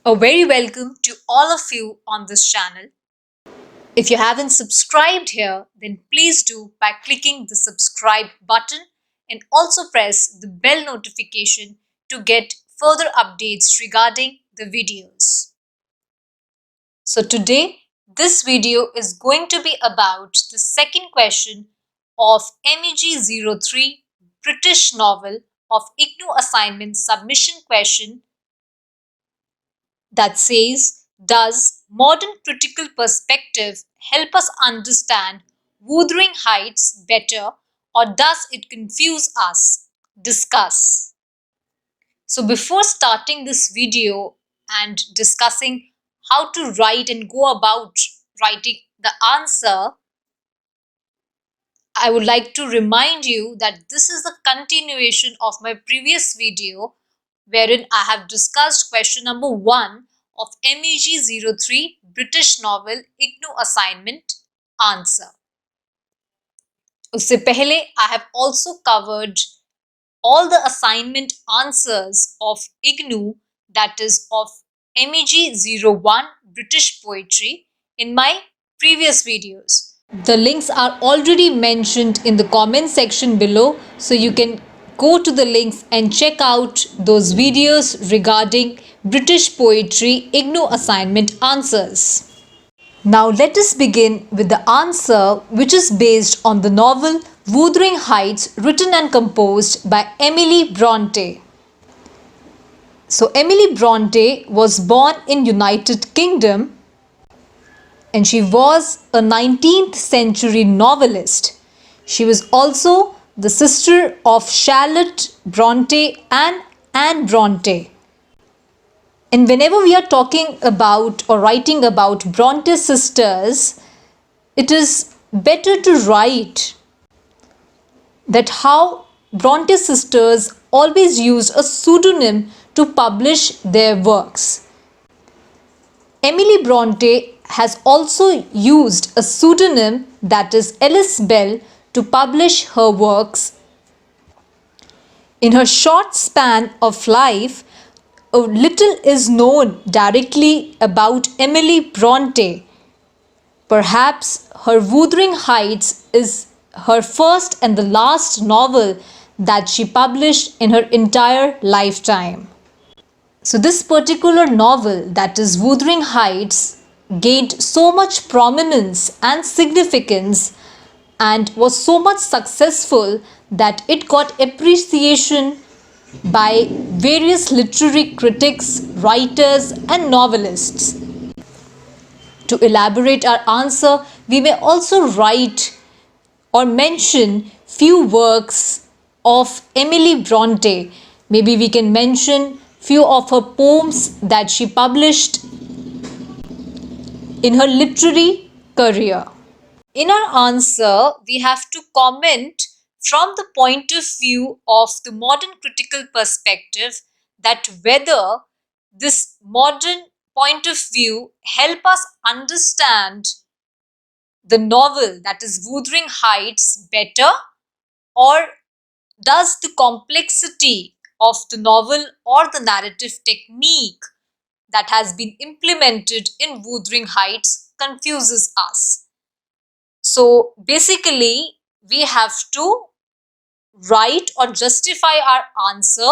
A very welcome to all of you on this channel. If you haven't subscribed here, then please do by clicking the subscribe button and also press the bell notification to get further updates regarding the videos. So today, this video is going to be about the second question of MEG03 British novel of IGNOU assignment submission question that says, does modern critical perspective help us understand Wuthering Heights better, or does it confuse us? Discuss. So before starting this video and discussing how to write and go about writing the answer, I would like to remind you that this is a continuation of my previous video wherein I have discussed question number 1 of MEG03 British novel IGNOU assignment answer. उससे पहले I have also covered all the assignment answers of IGNOU, that is of MEG01 British poetry, in my previous videos. The links are already mentioned in the comment section below, so you can go to the links and check out those videos regarding British poetry IGNOU assignment answers. Now let us begin with the answer, which is based on the novel Wuthering Heights, written and composed by Emily Bronte. So Emily Bronte was born in United Kingdom and she was a 19th century novelist. She was also the sister of Charlotte Bronte and Anne Bronte. And whenever we are talking about or writing about Bronte sisters, it is better to write that how Bronte sisters always used a pseudonym to publish their works. Emily Bronte has also used a pseudonym, that is Alice Bell, to publish her works. In her short span of life, a little is known directly about Emily Bronte. Perhaps her Wuthering Heights is her first and the last novel that she published in her entire lifetime. So this particular novel, that is Wuthering Heights, gained so much prominence and significance and was so much successful that it got appreciation by various literary critics, writers and novelists. To elaborate our answer, we may also write or mention few works of Emily Bronte. Maybe we can mention few of her poems that she published in her literary career. In our answer, we have to comment from the point of view of the modern critical perspective that whether this modern point of view help us understand the novel, that is Wuthering Heights, better, or does the complexity of the novel or the narrative technique that has been implemented in Wuthering Heights confuses us. So basically, we have to write or justify our answer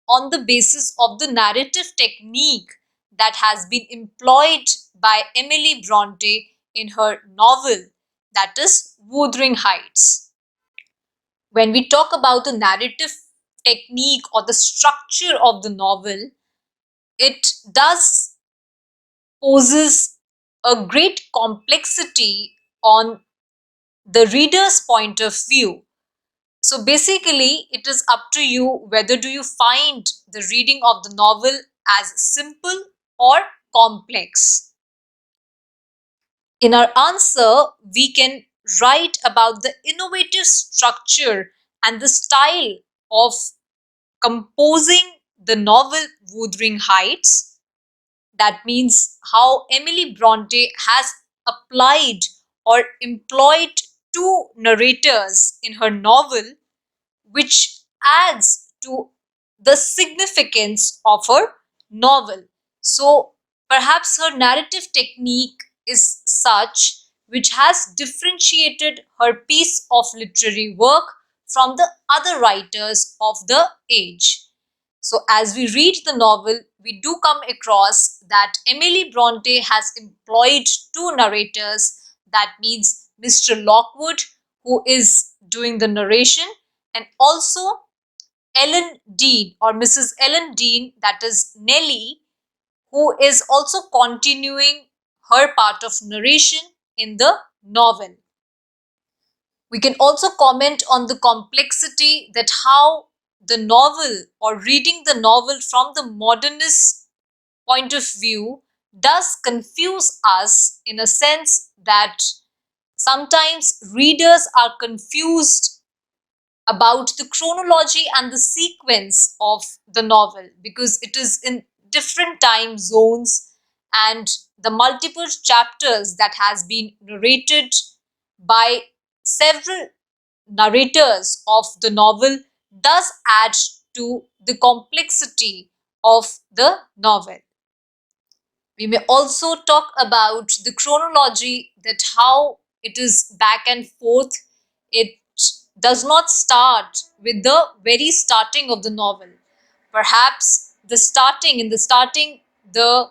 on the basis of the narrative technique that has been employed by Emily Bronte in her novel, that is Wuthering Heights. When we talk about the narrative technique or the structure of the novel, it does poses a great complexity on the reader's point of view. So basically, it is up to you whether do you find the reading of the novel as simple or complex. In our answer, we can write about the innovative structure and the style of composing the novel Wuthering Heights. That means how Emily Bronte has applied or employed two narrators in her novel, which adds to the significance of her novel. So perhaps her narrative technique is such which has differentiated her piece of literary work from the other writers of the age. So, as we read the novel, we do come across that Emily Bronte has employed two narrators. That means Mr. Lockwood, who is doing the narration, and also Ellen Dean or Mrs. Ellen Dean, that is Nellie, who is also continuing her part of narration in the novel. We can also comment on the complexity that how the novel or reading the novel from the modernist point of view does confuse us in a sense that sometimes readers are confused about the chronology and the sequence of the novel because it is in different time zones, and the multiple chapters that has been narrated by several narrators of the novel does add to the complexity of the novel. We may also talk about the chronology, that how it is back and forth. It does not start with the very starting of the novel. Perhaps in the starting, the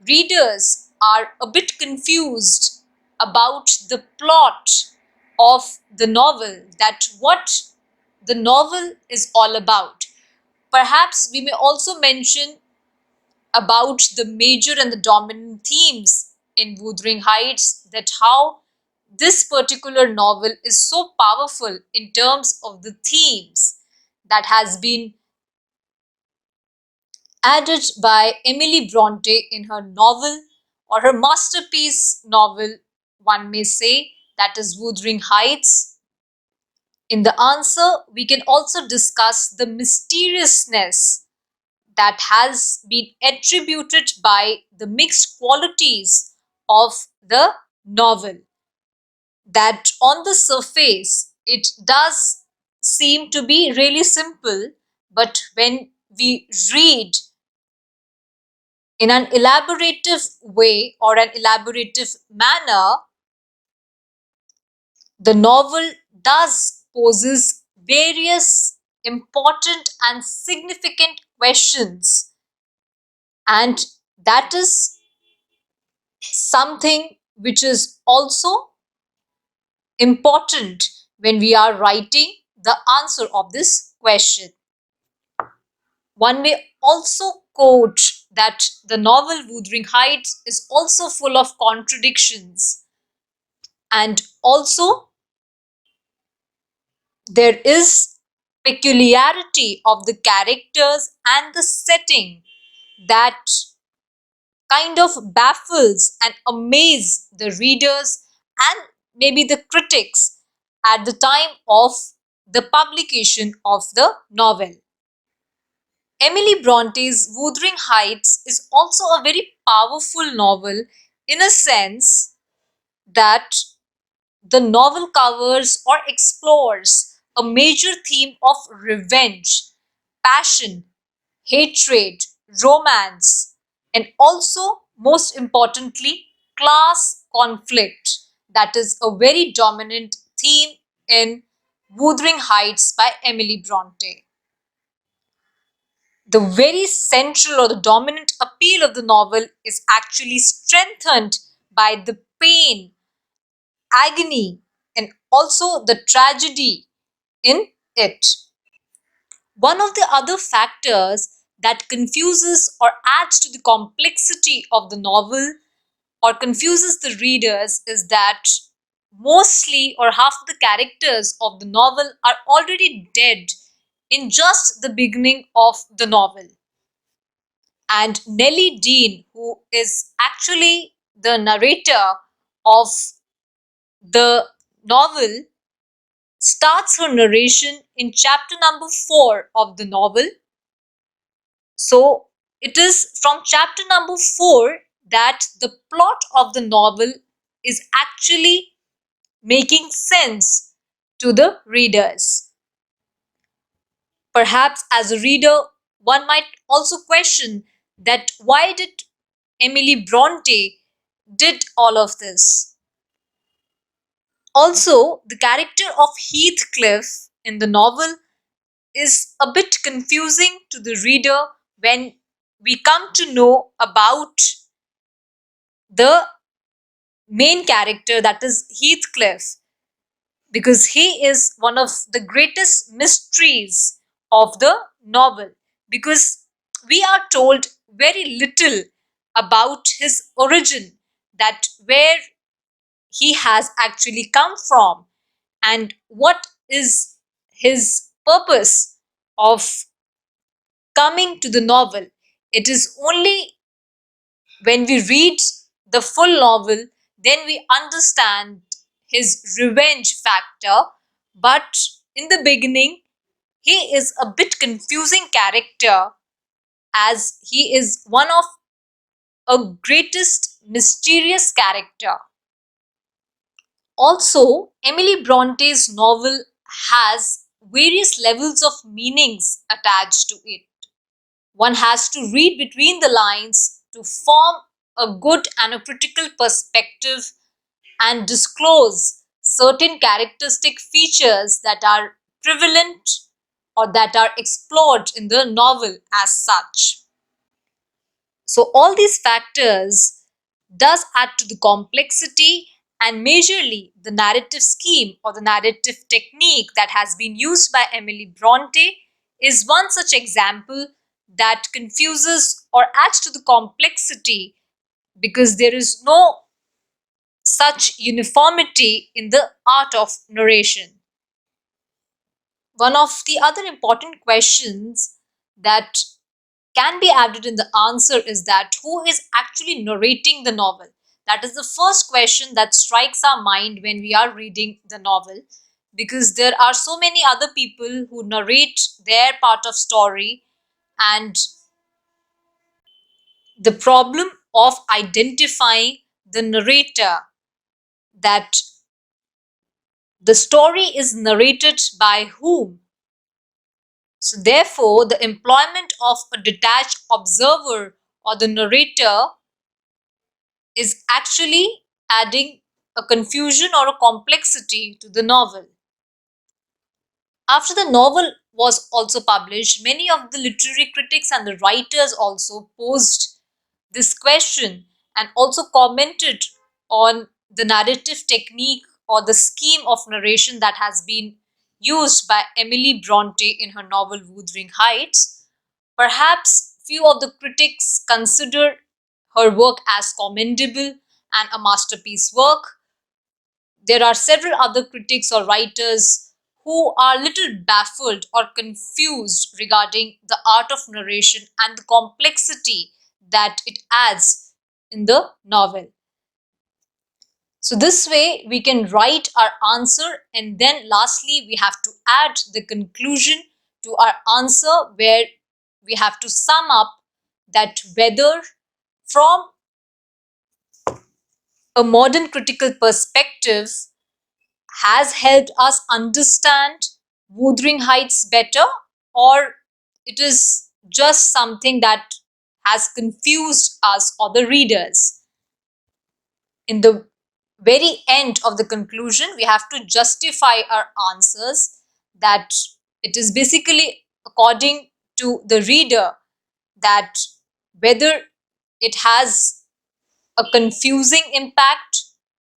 readers are a bit confused about the plot of the novel, that what the novel is all about. Perhaps we may also mention about the major and the dominant themes in Wuthering Heights, that how this particular novel is so powerful in terms of the themes that has been added by Emily Bronte in her novel or her masterpiece novel, one may say, that is Wuthering Heights. In the answer, we can also discuss the mysteriousness that has been attributed by the mixed qualities of the novel. That on the surface, it does seem to be really simple, but when we read in an elaborative way or an elaborative manner, the novel does poses various important and significant questions, and that is something which is also important when we are writing the answer of this question. One may also quote that the novel Wuthering Heights is also full of contradictions, and also there is peculiarity of the characters and the setting that kind of baffles and amaze the readers and maybe the critics at the time of the publication of the novel. Emily Bronte's Wuthering Heights is also a very powerful novel in a sense that the novel covers or explores a major theme of revenge, passion, hatred, romance, and also, most importantly, class conflict. That is a very dominant theme in Wuthering Heights by Emily Bronte. The very central or the dominant appeal of the novel is actually strengthened by the pain, agony, and also the tragedy in it. One of the other factors that confuses or adds to the complexity of the novel or confuses the readers is that mostly or half of the characters of the novel are already dead in just the beginning of the novel. And Nellie Dean, who is actually the narrator of the novel, starts her narration in chapter number 4 of the novel. So it is from chapter number 4 that the plot of the novel is actually making sense to the readers. Perhaps as a reader, one might also question that why did Emily Bronte did all of this. Also, the character of Heathcliff in the novel is a bit confusing to the reader when we come to know about the main character, that is Heathcliff, because he is one of the greatest mysteries of the novel, because we are told very little about his origin, that where he has actually come from and what is his purpose of coming to the novel. It is only when we read the full novel then we understand his revenge factor. But in the beginning, he is a bit confusing character, as he is one of a greatest mysterious character. Also, Emily Bronte's novel has various levels of meanings attached to it. One has to read between the lines to form a good and a critical perspective and disclose certain characteristic features that are prevalent or that are explored in the novel as such. So all these factors does add to the complexity, and majorly the narrative scheme or the narrative technique that has been used by Emily Bronte is one such example that confuses or adds to the complexity, because there is no such uniformity in the art of narration. One of the other important questions that can be added in the answer is that who is actually narrating the novel? That is the first question that strikes our mind when we are reading the novel, because there are so many other people who narrate their part of story, and the problem of identifying the narrator, that the story is narrated by whom. So therefore, the employment of a detached observer or the narrator is actually adding a confusion or a complexity to the novel. After the novel was also published, many of the literary critics and the writers also posed this question and also commented on the narrative technique or the scheme of narration that has been used by Emily Bronte in her novel Wuthering Heights. Perhaps few of the critics consider her work as commendable and a masterpiece work. There are several other critics or writers who are little baffled or confused regarding the art of narration and the complexity that it adds in the novel. So this way we can write our answer, and then lastly we have to add the conclusion to our answer, where we have to sum up that whether from a modern critical perspective has helped us understand Wuthering Heights better, or it is just something that has confused us or the readers. In the very end of the conclusion, we have to justify our answers, that it is basically according to the reader, that whether it has a confusing impact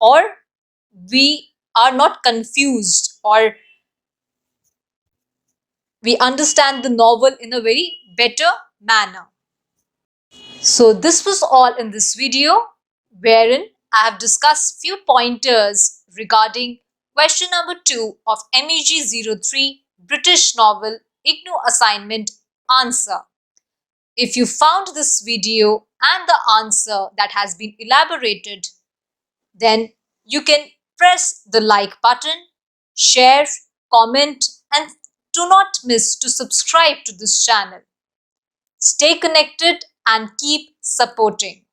or we are not confused, or we understand the novel in a very better manner. So this was all in this video, wherein I have discussed few pointers regarding question number 2 of MEG03 British novel IGNOU assignment answer. If you found this video and the answer that has been elaborated, then you can press the like button, share, comment, and do not miss to subscribe to this channel. Stay connected and keep supporting.